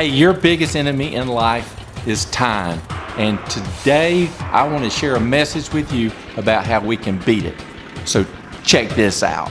Hey, your biggest enemy in life is time. And today I want to share a message with you about how we can beat it. So check this out.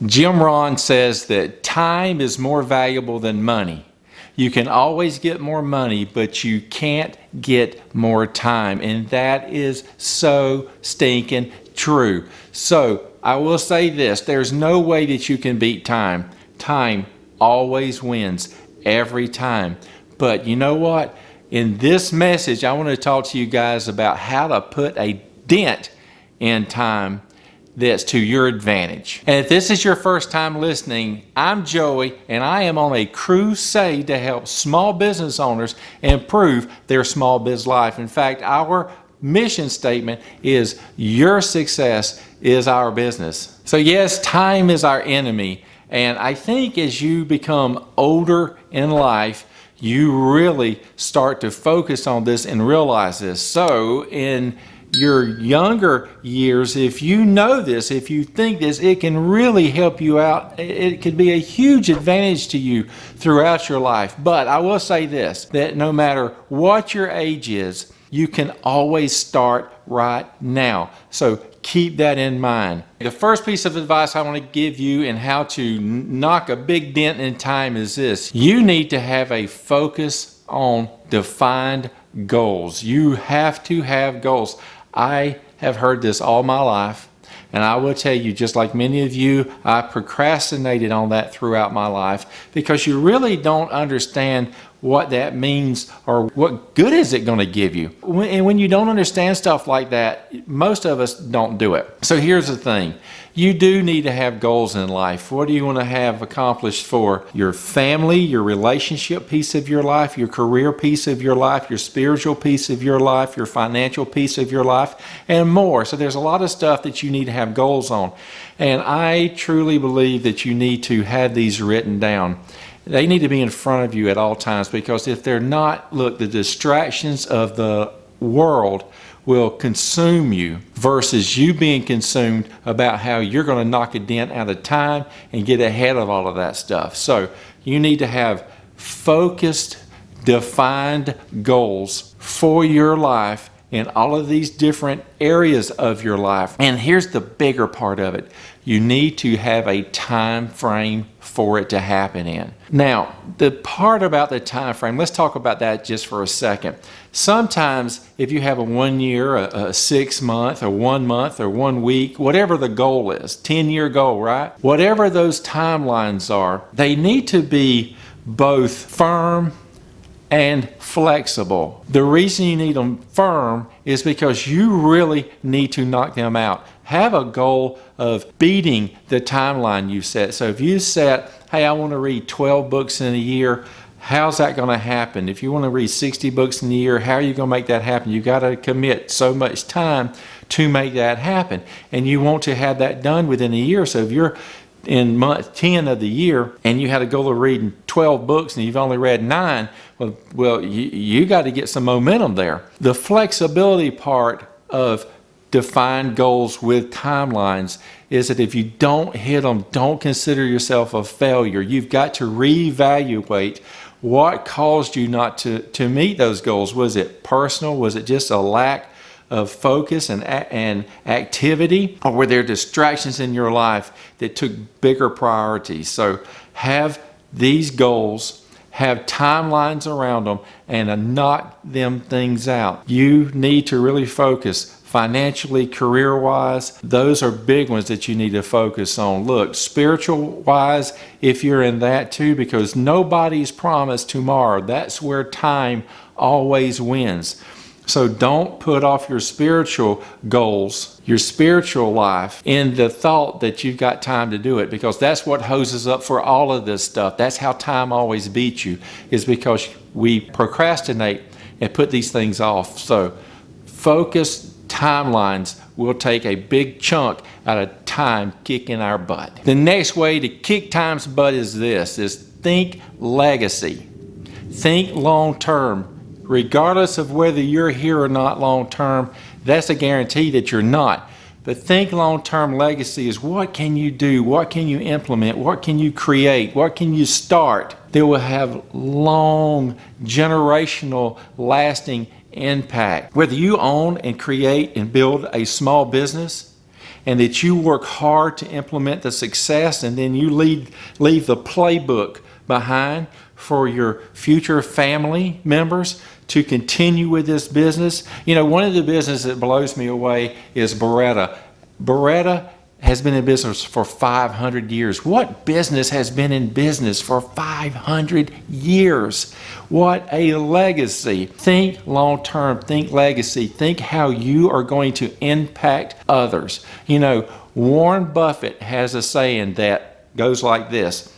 Jim Rohn says that time is more valuable than money. You can always get more money, but you can't get more time. And that is so stinking true. So I will say this, there's no way that you can beat time. Time always wins every time. But you know what? In this message, I want to talk to you guys about how to put a dent in time that's to your advantage. And if this is your first time listening, I'm Joey, and I am on a crusade to help small business owners improve their small biz life. In fact, our mission statement is your success is our business. So yes, time is our enemy. And I think as you become older in life, you really start to focus on this and realize this. So in your younger years, if you know this, if you think this, it can really help you out. It could be a huge advantage to you throughout your life. But I will say this, that no matter what your age is, you can always start right now. So keep that in mind. The first piece of advice I want to give you in how to knock a big dent in time is this. You need to have a focus on defined goals. You have to have goals. I have heard this all my life, and I will tell you, just like many of you, I procrastinated on that throughout my life because you really don't understand what that means or what good is it going to give you. And when you don't understand stuff like that, most of us don't do it. So here's the thing. You do need to have goals in life. What do you want to have accomplished for your family, your relationship piece of your life, your career piece of your life, your spiritual piece of your life, your financial piece of your life, and more. So there's a lot of stuff that you need to have goals on. And I truly believe that you need to have these written down. They need to be in front of you at all times, because if they're not, look, the distractions of the world will consume you versus you being consumed about how you're going to knock a dent out of time and get ahead of all of that stuff. So you need to have focused, defined goals for your life in all of these different areas of your life. And here's the bigger part of it. You need to have a time frame for it to happen in. Now, the part about the time frame, let's talk about that just for a second. Sometimes if you have a 1 year, a 6 month, or 1 month, or 1 week, whatever the goal is, 10-year goal, right? Whatever those timelines are, they need to be both firm and flexible. The reason you need them firm is because you really need to knock them out. Have a goal of beating the timeline you set. So if you set, hey, I want to read 12 books in a year, how's that going to happen? If you want to read 60 books in a year, how are you going to make that happen? You've got to commit so much time to make that happen. And you want to have that done within a year. So if you're in month 10 of the year and you had a goal of reading 12 books and you've only read 9, well, you got to get some momentum there. The flexibility part of defined goals with timelines is that if you don't hit them, don't consider yourself a failure. You've got to reevaluate what caused you not to meet those goals. Was it personal? Was it just a lack of focus and activity? Or were there distractions in your life that took bigger priorities? So have these goals, have timelines around them, and knock them things out. You need to really focus financially, career-wise. Those are big ones that you need to focus on. Look, spiritual-wise, if you're in that too, because nobody's promised tomorrow. That's where time always wins. So don't put off your spiritual goals, your spiritual life, in the thought that you've got time to do it, because that's what hoses up for all of this stuff. That's how time always beats you, is because we procrastinate and put these things off. So focused timelines will take a big chunk out of time kicking our butt. The next way to kick time's butt is this, is think legacy. Think long term. Regardless of whether you're here or not long term, that's a guarantee that you're not. But think long-term legacy is what can you do? What can you implement? What can you create? What can you start that will have long, generational, lasting impact? Whether you own and create and build a small business and that you work hard to implement the success and then you leave the playbook behind for your future family members to continue with this business. You know, one of the businesses that blows me away is Beretta. Beretta has been in business for 500 years. What business has been in business for 500 years? What a legacy. Think long-term, think legacy, think how you are going to impact others. You know, Warren Buffett has a saying that goes like this: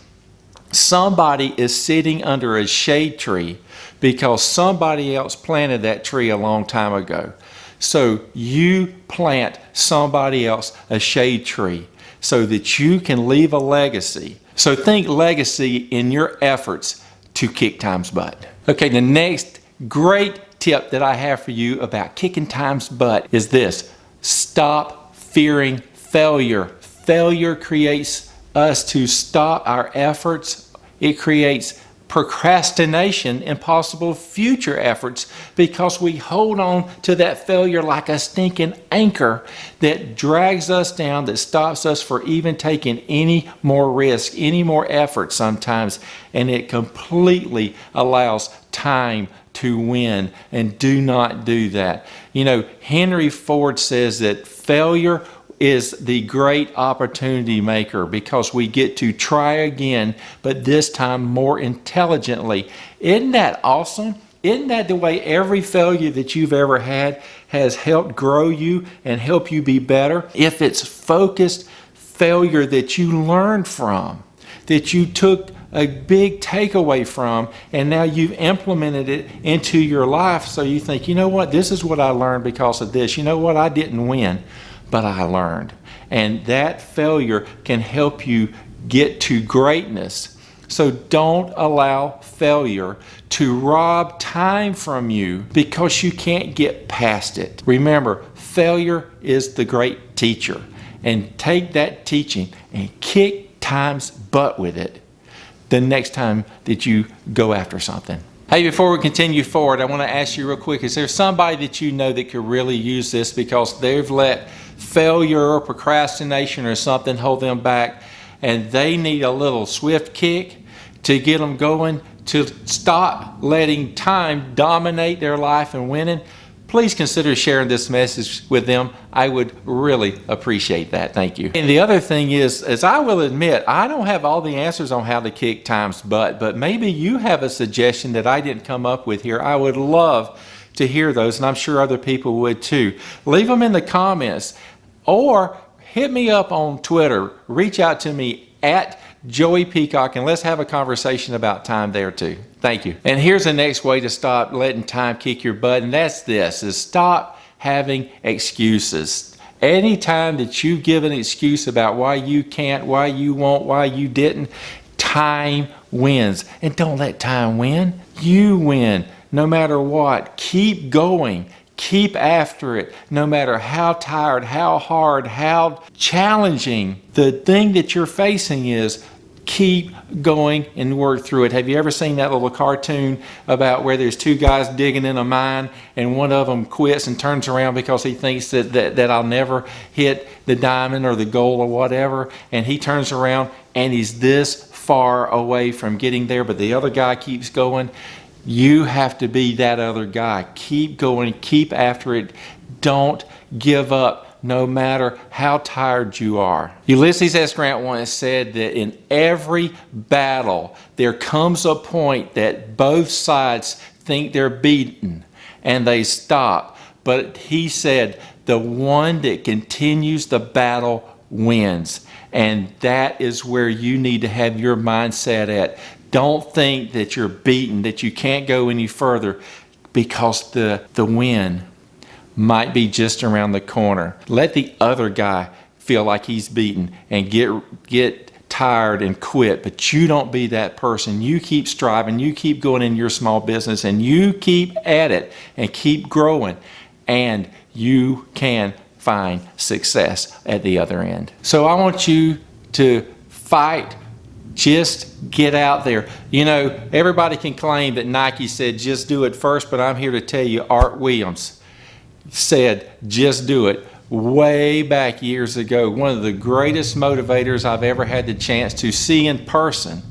somebody is sitting under a shade tree because somebody else planted that tree a long time ago. So you plant somebody else a shade tree so that you can leave a legacy. So think legacy in your efforts to kick time's butt. Okay, the next great tip that I have for you about kicking time's butt is this: stop fearing failure. Failure creates us to stop our efforts. It creates procrastination and possible future efforts because we hold on to that failure like a stinking anchor that drags us down, that stops us for even taking any more risk, any more effort sometimes, and it completely allows time to win. And do not do that. You know, Henry Ford says that failure is the great opportunity maker because we get to try again, but this time more intelligently. Isn't that awesome? Isn't that the way every failure that you've ever had has helped grow you and help you be better? If it's focused failure that you learned from, that you took a big takeaway from, and now you've implemented it into your life, so you think, you know what, this is what I learned because of this. You know what, I didn't win, but I learned. And that failure can help you get to greatness. So don't allow failure to rob time from you because you can't get past it. Remember, failure is the great teacher. And take that teaching and kick time's butt with it the next time that you go after something. Hey, before we continue forward, I want to ask you real quick, is there somebody that you know that could really use this because they've let failure or procrastination or something hold them back and they need a little swift kick to get them going, to stop letting time dominate their life and winning? Please consider sharing this message with them. I would really appreciate that. Thank you. And the other thing is I will admit, I don't have all the answers on how to kick time's butt, but maybe you have a suggestion that I didn't come up with here. I would love to hear those, and I'm sure other people would too. Leave them in the comments or hit me up on Twitter. Reach out to me at Joey Peacock, and let's have a conversation about time there too. Thank you. And here's the next way to stop letting time kick your butt, and that's this, is stop having excuses. Anytime that you give an excuse about why you can't, why you won't, why you didn't, time wins. And don't let time win. You win no matter what. Keep going. Keep after it, no matter how tired, how hard, how challenging the thing that you're facing is. Keep going and work through it. Have you ever seen that little cartoon about where there's two guys digging in a mine and one of them quits and turns around because he thinks that I'll never hit the diamond or the gold or whatever, and he turns around and he's this far away from getting there, but the other guy keeps going? You have to be that other guy. Keep going, keep after it. Don't give up no matter how tired you are. Ulysses S. Grant once said that in every battle there comes a point that both sides think they're beaten and they stop. But he said the one that continues the battle wins. And that is where you need to have your mindset at. Don't think that you're beaten, that you can't go any further, because the win might be just around the corner. Let the other guy feel like he's beaten and get tired and quit, but you don't be that person. You keep striving, you keep going in your small business, and you keep at it and keep growing, and you can find success at the other end. So I want you to fight. Just get out there. You know, everybody can claim that Nike said just do it first, but I'm here to tell you Art Williams said just do it way back years ago. One of the greatest motivators I've ever had the chance to see in person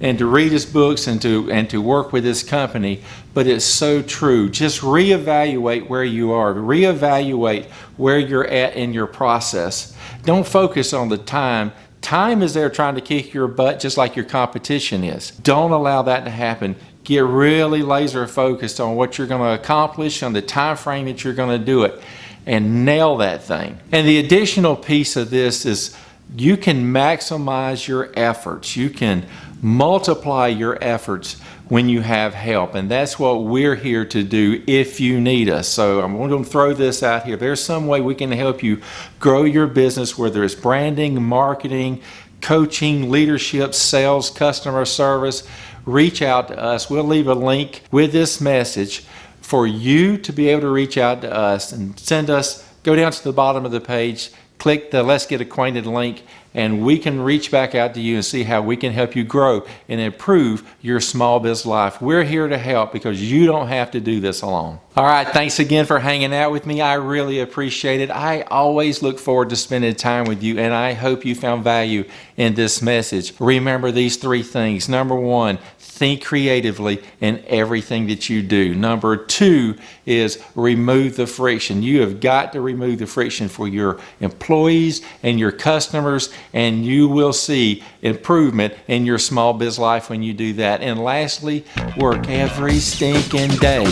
and to read his books and to work with his company. But it's so true. Just reevaluate where you are. Reevaluate where you're at in your process. Don't focus on the time. Time is there trying to kick your butt just like your competition is. Don't allow that to happen. Get really laser focused on what you're going to accomplish, on the time frame that you're going to do it, and nail that thing. And the additional piece of this is you can maximize your efforts. You can multiply your efforts when you have help, and that's what we're here to do if you need us. So I'm going to throw this out here. There's some way we can help you grow your business, whether it's branding, marketing, coaching, leadership, sales, customer service. Reach out to us. We'll leave a link with this message for you to be able to reach out to us and send us. Go down to the bottom of the page, click the Let's Get Acquainted link, and we can reach back out to you and see how we can help you grow and improve your small biz life. We're here to help because you don't have to do this alone. All right, thanks again for hanging out with me. I really appreciate it. I always look forward to spending time with you, and I hope you found value in this message. Remember these three things. Number one, think creatively in everything that you do. Number two is remove the friction. You have got to remove the friction for your employees and your customers, and you will see improvement in your small biz life when you do that. And lastly, work every stinking day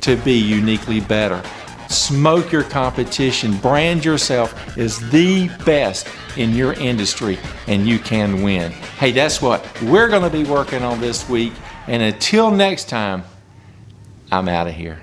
to be uniquely better. Smoke your competition. Brand yourself as the best in your industry, and you can win. Hey, that's what we're going to be working on this week. And until next time, I'm out of here.